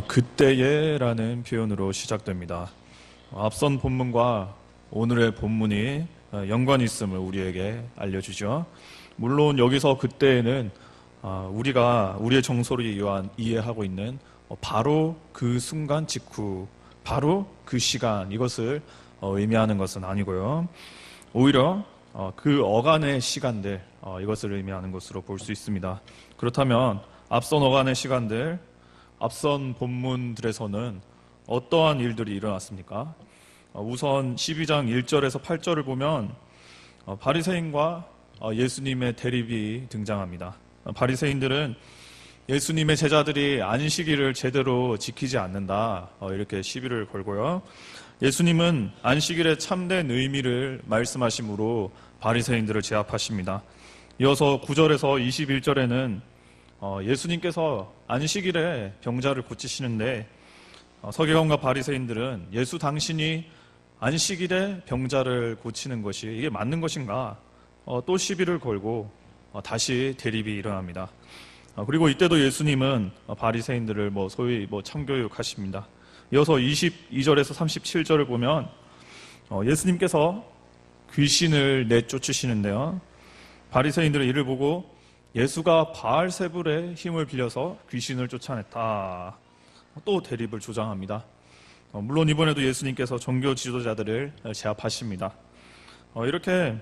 그때에라는 표현으로 시작됩니다. 앞선 본문과 오늘의 본문이 연관이 있음을 우리에게 알려주죠. 물론 여기서 그때에는 우리가 우리의 정서로 이해하고 있는 바로 그 순간 직후, 바로 그 시간, 이것을 의미하는 것은 아니고요. 오히려 그 어간의 시간들, 이것을 의미하는 것으로 볼 수 있습니다. 그렇다면 앞선 어간의 시간들, 앞선 본문들에서는 어떠한 일들이 일어났습니까? 우선 12장 1절에서 8절을 보면 바리새인과 예수님의 대립이 등장합니다. 바리새인들은 예수님의 제자들이 안식일을 제대로 지키지 않는다, 이렇게 시비를 걸고요. 예수님은 안식일의 참된 의미를 말씀하심으로 바리새인들을 제압하십니다. 이어서 9절에서 21절에는 예수님께서 안식일에 병자를 고치시는데 서기관과 바리새인들은 예수 당신이 안식일에 병자를 고치는 것이 이게 맞는 것인가, 또 시비를 걸고 다시 대립이 일어납니다. 그리고 이때도 예수님은 바리새인들을 소위 참교육하십니다. 이어서 22절에서 37절을 보면 예수님께서 귀신을 내쫓으시는데요, 바리새인들은 이를 보고 예수가 바알세불의 힘을 빌려서 귀신을 쫓아냈다, 또 대립을 조장합니다. 물론 이번에도 예수님께서 종교 지도자들을 제압하십니다. 이렇게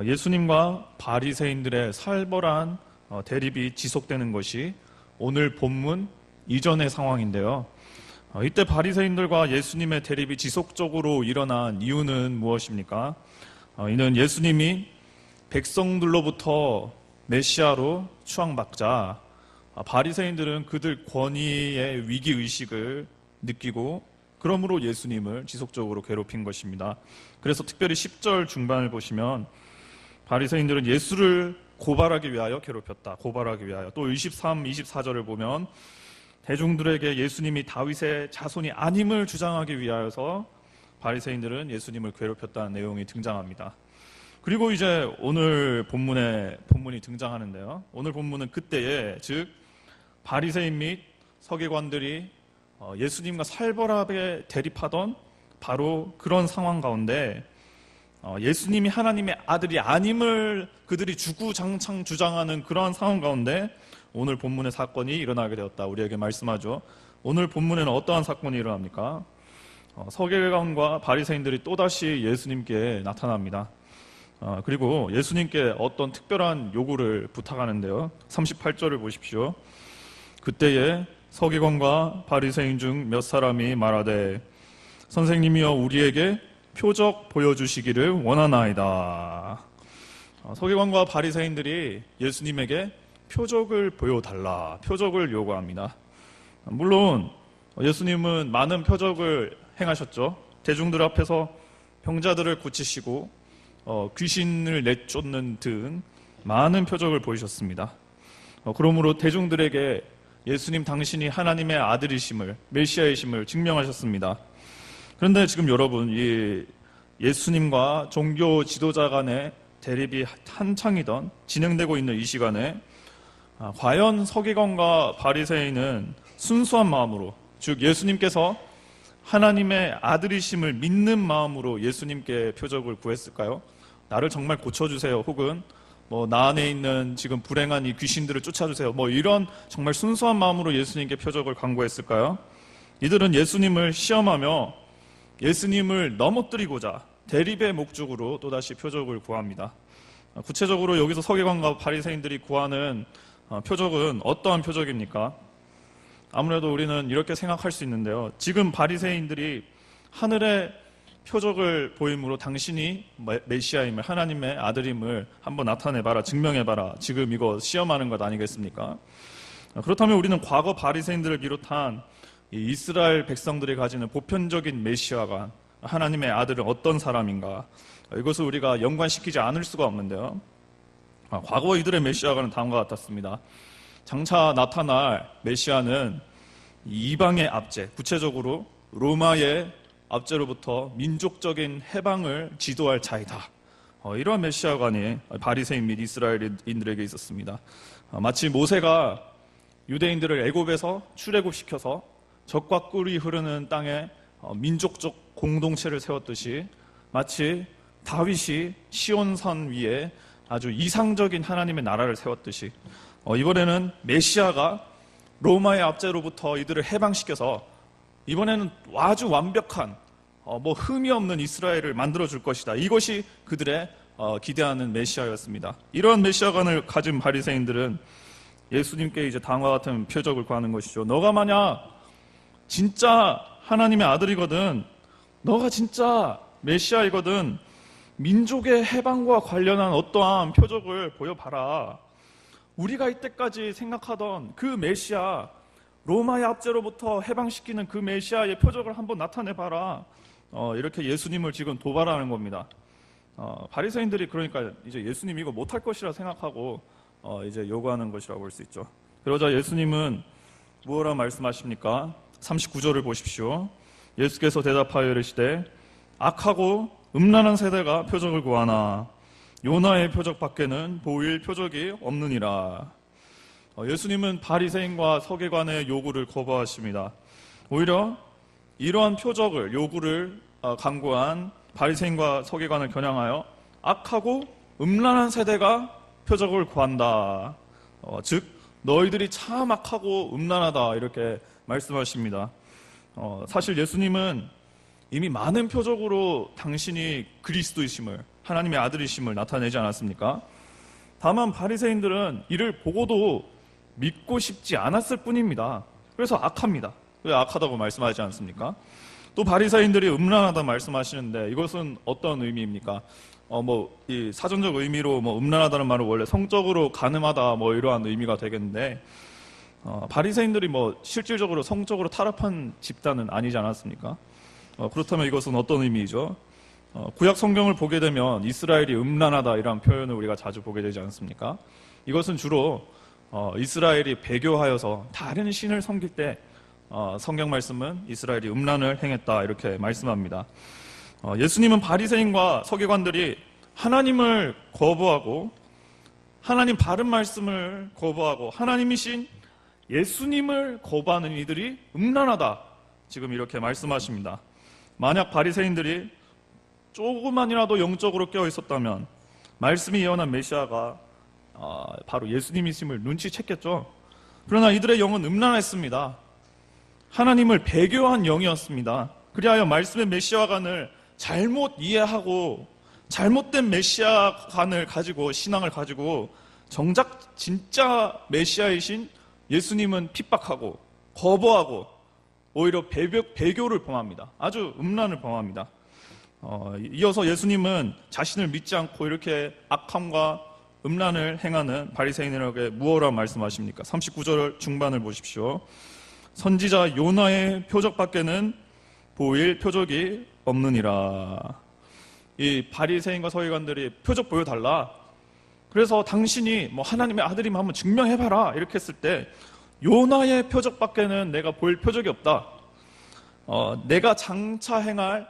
예수님과 바리새인들의 살벌한 대립이 지속되는 것이 오늘 본문 이전의 상황인데요. 이때 바리새인들과 예수님의 대립이 지속적으로 일어난 이유는 무엇입니까? 이는 예수님이 백성들로부터 메시아로 추앙받자 바리새인들은 그들 권위의 위기의식을 느끼고 그러므로 예수님을 지속적으로 괴롭힌 것입니다. 그래서 특별히 10절 중반을 보시면 바리새인들은 예수를 고발하기 위하여 괴롭혔다, 고발하기 위하여. 또 23, 24절을 보면 대중들에게 예수님이 다윗의 자손이 아님을 주장하기 위하여서 바리새인들은 예수님을 괴롭혔다는 내용이 등장합니다. 그리고 이제 오늘 본문이 등장하는데요. 오늘 본문은 그때에, 즉 바리새인 및 서기관들이 예수님과 살벌하게 대립하던 바로 그런 상황 가운데 예수님이 하나님의 아들이 아님을 그들이 주구장창 주장하는 그러한 상황 가운데 오늘 본문의 사건이 일어나게 되었다, 우리에게 말씀하죠. 오늘 본문에는 어떠한 사건이 일어납니까? 서기관과 바리새인들이 또다시 예수님께 나타납니다. 그리고 예수님께 어떤 특별한 요구를 부탁하는데요. 38절을 보십시오. 그때에 서기관과 바리새인 중 몇 사람이 말하되 선생님이여 우리에게 표적 보여주시기를 원하나이다. 서기관과 바리새인들이 예수님에게 표적을 보여달라, 표적을 요구합니다. 물론 예수님은 많은 표적을 행하셨죠. 대중들 앞에서 병자들을 고치시고 귀신을 내쫓는 등 많은 표적을 보이셨습니다. 그러므로 대중들에게 예수님 당신이 하나님의 아들이심을, 메시아이심을 증명하셨습니다. 그런데 지금 여러분, 이 예수님과 종교 지도자 간의 대립이 한창이던 진행되고 있는 이 시간에 과연 서기관과 바리새인은 순수한 마음으로, 즉 예수님께서 하나님의 아들이심을 믿는 마음으로 예수님께 표적을 구했을까요? 나를 정말 고쳐주세요, 혹은 나 안에 있는 지금 불행한 이 귀신들을 쫓아주세요, 이런 정말 순수한 마음으로 예수님께 표적을 간구했을까요? 이들은 예수님을 시험하며 예수님을 넘어뜨리고자 대립의 목적으로 또다시 표적을 구합니다. 구체적으로 여기서 서기관과 바리새인들이 구하는 표적은 어떠한 표적입니까? 아무래도 우리는 이렇게 생각할 수 있는데요. 지금 바리새인들이 하늘의 표적을 보임으로 당신이 메시아임을, 하나님의 아들임을 한번 나타내봐라, 증명해봐라, 지금 이거 시험하는 것 아니겠습니까? 그렇다면 우리는 과거 바리새인들을 비롯한 이스라엘 백성들이 가지는 보편적인 메시아가, 하나님의 아들은 어떤 사람인가, 이것을 우리가 연관시키지 않을 수가 없는데요. 과거 이들의 메시아가는 다음과 같았습니다. 장차 나타날 메시아는 이방의 압제, 구체적으로 로마의 압제로부터 민족적인 해방을 지도할 자이다, 이러한 메시아관이 바리새인 및 이스라엘인들에게 있었습니다. 마치 모세가 유대인들을 애굽에서 출애굽시켜서 적과 꿀이 흐르는 땅에 민족적 공동체를 세웠듯이 마치 다윗이 시온산 위에 아주 이상적인 하나님의 나라를 세웠듯이 이번에는 메시아가 로마의 압제로부터 이들을 해방시켜서 이번에는 아주 완벽한 흠이 없는 이스라엘을 만들어줄 것이다. 이것이 그들의 기대하는 메시아였습니다. 이런 메시아관을 가진 바리새인들은 예수님께 이제 다음과 같은 표적을 구하는 것이죠. 너가 만약 진짜 하나님의 아들이거든, 너가 진짜 메시아이거든, 민족의 해방과 관련한 어떠한 표적을 보여봐라. 우리가 이때까지 생각하던 그 메시아, 로마의 압제로부터 해방시키는 그 메시아의 표적을 한번 나타내봐라. 이렇게 예수님을 지금 도발하는 겁니다. 바리새인들이 그러니까 이제 예수님 이거 못할 것이라 생각하고 이제 요구하는 것이라고 볼 수 있죠. 그러자 예수님은 무엇라 말씀하십니까? 39절을 보십시오. 예수께서 대답하여 이르시되 악하고 음란한 세대가 표적을 구하나 요나의 표적 밖에는 보일 표적이 없느니라. 예수님은 바리새인과 서기관의 요구를 거부하십니다. 오히려 이러한 표적을 요구를 강구한 바리새인과 서기관을 겨냥하여 악하고 음란한 세대가 표적을 구한다. 즉 너희들이 참 악하고 음란하다 이렇게 말씀하십니다. 사실 예수님은 이미 많은 표적으로 당신이 그리스도이심을, 하나님의 아들이심을 나타내지 않았습니까? 다만 바리새인들은 이를 보고도 믿고 싶지 않았을 뿐입니다. 그래서 악합니다. 왜 악하다고 말씀하지 않습니까? 또 바리새인들이 음란하다 말씀하시는데 이것은 어떤 의미입니까? 이 사전적 의미로 음란하다는 말은 원래 성적으로 간음하다 이러한 의미가 되겠는데 바리새인들이 실질적으로 성적으로 타락한 집단은 아니지 않았습니까? 그렇다면 이것은 어떤 의미이죠? 구약 성경을 보게 되면 이스라엘이 음란하다 이런 표현을 우리가 자주 보게 되지 않습니까? 이것은 주로 이스라엘이 배교하여서 다른 신을 섬길 때 성경 말씀은 이스라엘이 음란을 행했다 이렇게 말씀합니다. 예수님은 바리새인과 서기관들이 하나님을 거부하고 하나님 바른 말씀을 거부하고 하나님이신 예수님을 거부하는 이들이 음란하다 지금 이렇게 말씀하십니다. 만약 바리새인들이 조금만이라도 영적으로 깨어 있었다면 말씀이 예언한 메시아가 바로 예수님이심을 눈치챘겠죠. 그러나 이들의 영은 음란했습니다. 하나님을 배교한 영이었습니다. 그리하여 말씀의 메시아관을 잘못 이해하고 잘못된 메시아관을 가지고 신앙을 가지고 정작 진짜 메시아이신 예수님은 핍박하고 거부하고 오히려 배교를 범합니다. 아주 음란을 범합니다. 이어서 예수님은 자신을 믿지 않고 이렇게 악함과 음란을 행하는 바리새인에게 무엇라 말씀하십니까? 39절 중반을 보십시오. 선지자 요나의 표적밖에는 보일 표적이 없느니라. 이 바리새인과 서기관들이 표적 보여달라. 그래서 당신이 하나님의 아들이면 한번 증명해봐라 이렇게 했을 때 요나의 표적밖에는 내가 보일 표적이 없다. 내가 장차 행할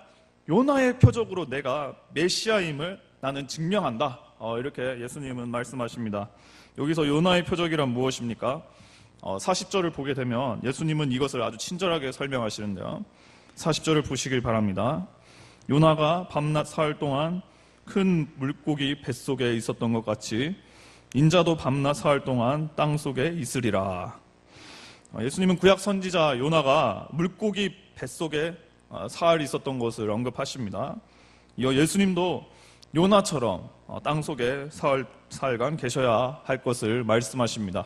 요나의 표적으로 내가 메시아임을 나는 증명한다. 이렇게 예수님은 말씀하십니다. 여기서 요나의 표적이란 무엇입니까? 40절을 보게 되면 예수님은 이것을 아주 친절하게 설명하시는데요. 40절을 보시길 바랍니다. 요나가 밤낮 사흘 동안 큰 물고기 뱃속에 있었던 것 같이 인자도 밤낮 사흘 동안 땅속에 있으리라. 예수님은 구약 선지자 요나가 물고기 뱃속에 사흘 있었던 것을 언급하십니다. 이어 예수님도 요나처럼 땅속에 사흘간 계셔야 할 것을 말씀하십니다.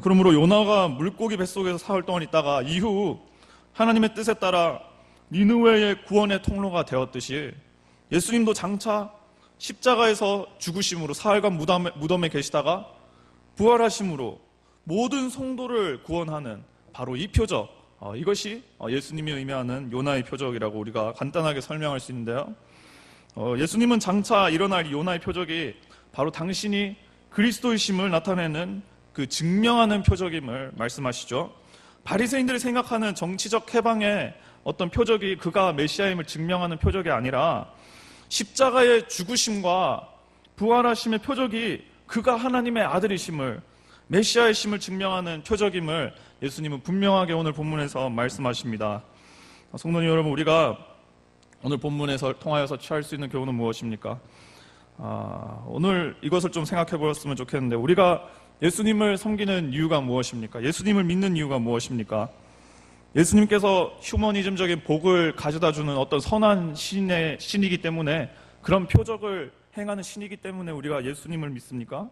그러므로 요나가 물고기 뱃속에서 사흘 동안 있다가 이후 하나님의 뜻에 따라 니느웨의 구원의 통로가 되었듯이 예수님도 장차 십자가에서 죽으심으로 사흘간 무덤에 계시다가 부활하심으로 모든 성도를 구원하는 바로 이 표적, 이것이 예수님이 의미하는 요나의 표적이라고 우리가 간단하게 설명할 수 있는데요. 예수님은 장차 일어날 요나의 표적이 바로 당신이 그리스도이심을 나타내는 그 증명하는 표적임을 말씀하시죠. 바리새인들이 생각하는 정치적 해방의 어떤 표적이 그가 메시아임을 증명하는 표적이 아니라 십자가의 죽으심과 부활하심의 표적이 그가 하나님의 아들이심을 메시아이심을 증명하는 표적임을 예수님은 분명하게 오늘 본문에서 말씀하십니다. 성도님 여러분, 우리가 오늘 본문에서 통하여서 취할 수 있는 교훈은 무엇입니까? 오늘 이것을 좀 생각해 보았으면 좋겠는데, 우리가 예수님을 섬기는 이유가 무엇입니까? 예수님을 믿는 이유가 무엇입니까? 예수님께서 휴머니즘적인 복을 가져다주는 어떤 선한 신이기 때문에, 그런 표적을 행하는 신이기 때문에 우리가 예수님을 믿습니까?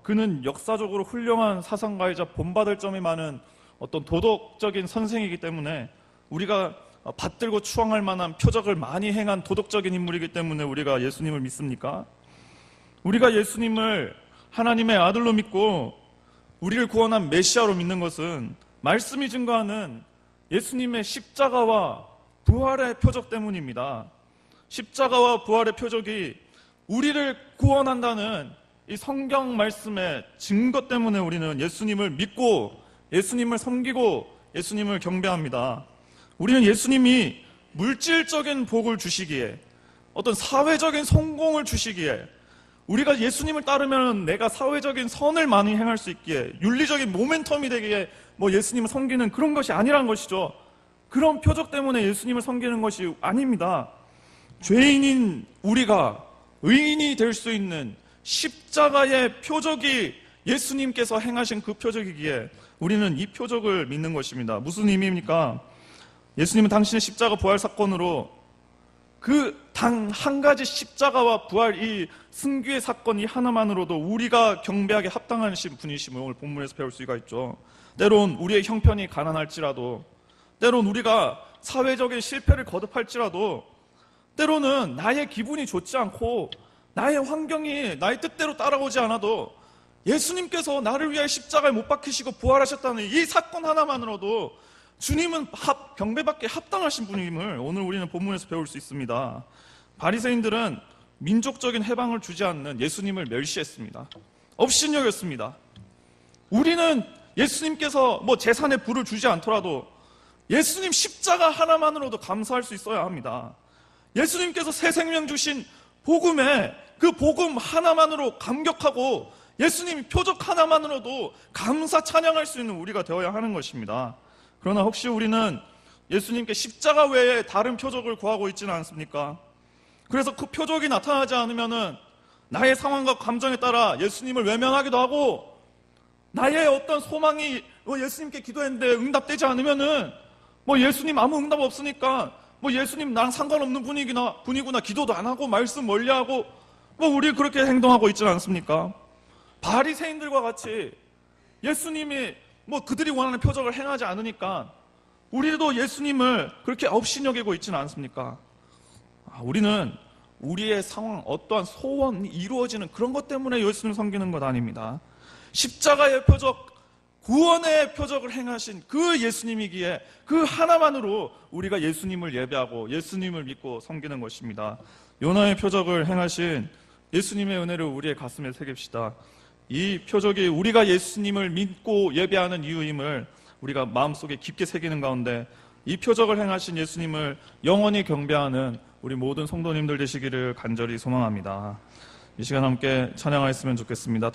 그는 역사적으로 훌륭한 사상가이자 본받을 점이 많은 어떤 도덕적인 선생이기 때문에, 우리가 받들고 추앙할 만한 표적을 많이 행한 도덕적인 인물이기 때문에 우리가 예수님을 믿습니까? 우리가 예수님을 하나님의 아들로 믿고 우리를 구원한 메시아로 믿는 것은 말씀이 증거하는 예수님의 십자가와 부활의 표적 때문입니다. 십자가와 부활의 표적이 우리를 구원한다는 이 성경 말씀의 증거 때문에 우리는 예수님을 믿고 예수님을 섬기고 예수님을 경배합니다. 우리는 예수님이 물질적인 복을 주시기에, 어떤 사회적인 성공을 주시기에, 우리가 예수님을 따르면 내가 사회적인 선을 많이 행할 수 있기에, 윤리적인 모멘텀이 되기에 예수님을 섬기는 그런 것이 아니란 것이죠. 그런 표적 때문에 예수님을 섬기는 것이 아닙니다. 죄인인 우리가 의인이 될 수 있는 십자가의 표적이 예수님께서 행하신 그 표적이기에 우리는 이 표적을 믿는 것입니다. 무슨 의미입니까? 예수님은 당신의 십자가 부활 사건으로 그 단 한 가지 십자가와 부활, 이 승귀의 사건 이 하나만으로도 우리가 경배하게 합당하신 분이심을 오늘 본문에서 배울 수가 있죠. 때론 우리의 형편이 가난할지라도, 때론 우리가 사회적인 실패를 거듭할지라도, 때로는 나의 기분이 좋지 않고 나의 환경이 나의 뜻대로 따라오지 않아도 예수님께서 나를 위해 십자가에 못 박히시고 부활하셨다는 이 사건 하나만으로도 주님은 경배받기에 합당하신 분임을 오늘 우리는 본문에서 배울 수 있습니다. 바리새인들은 민족적인 해방을 주지 않는 예수님을 멸시했습니다. 업신여겼습니다. 우리는 예수님께서 재산에 부를 주지 않더라도 예수님 십자가 하나만으로도 감사할 수 있어야 합니다. 예수님께서 새 생명 주신 복음에, 그 복음 하나만으로 감격하고 예수님 표적 하나만으로도 감사 찬양할 수 있는 우리가 되어야 하는 것입니다. 그러나 혹시 우리는 예수님께 십자가 외에 다른 표적을 구하고 있지는 않습니까? 그래서 그 표적이 나타나지 않으면은 나의 상황과 감정에 따라 예수님을 외면하기도 하고, 나의 어떤 소망이 예수님께 기도했는데 응답되지 않으면은 예수님 아무 응답 없으니까 예수님 나랑 상관없는 분이구나, 기도도 안 하고 말씀 멀리하고 우리 그렇게 행동하고 있지는 않습니까? 바리새인들과 같이 예수님이 그들이 원하는 표적을 행하지 않으니까 우리도 예수님을 그렇게 업신여기고 있지는 않습니까? 우리는 우리의 상황, 어떠한 소원이 이루어지는 그런 것 때문에 예수님을 섬기는 것 아닙니다. 십자가의 표적, 구원의 표적을 행하신 그 예수님이기에 그 하나만으로 우리가 예수님을 예배하고 예수님을 믿고 섬기는 것입니다. 요나의 표적을 행하신 예수님의 은혜를 우리의 가슴에 새깁시다. 이 표적이 우리가 예수님을 믿고 예배하는 이유임을 우리가 마음속에 깊게 새기는 가운데, 이 표적을 행하신 예수님을 영원히 경배하는 우리 모든 성도님들 되시기를 간절히 소망합니다. 이 시간 함께 찬양하였으면 좋겠습니다.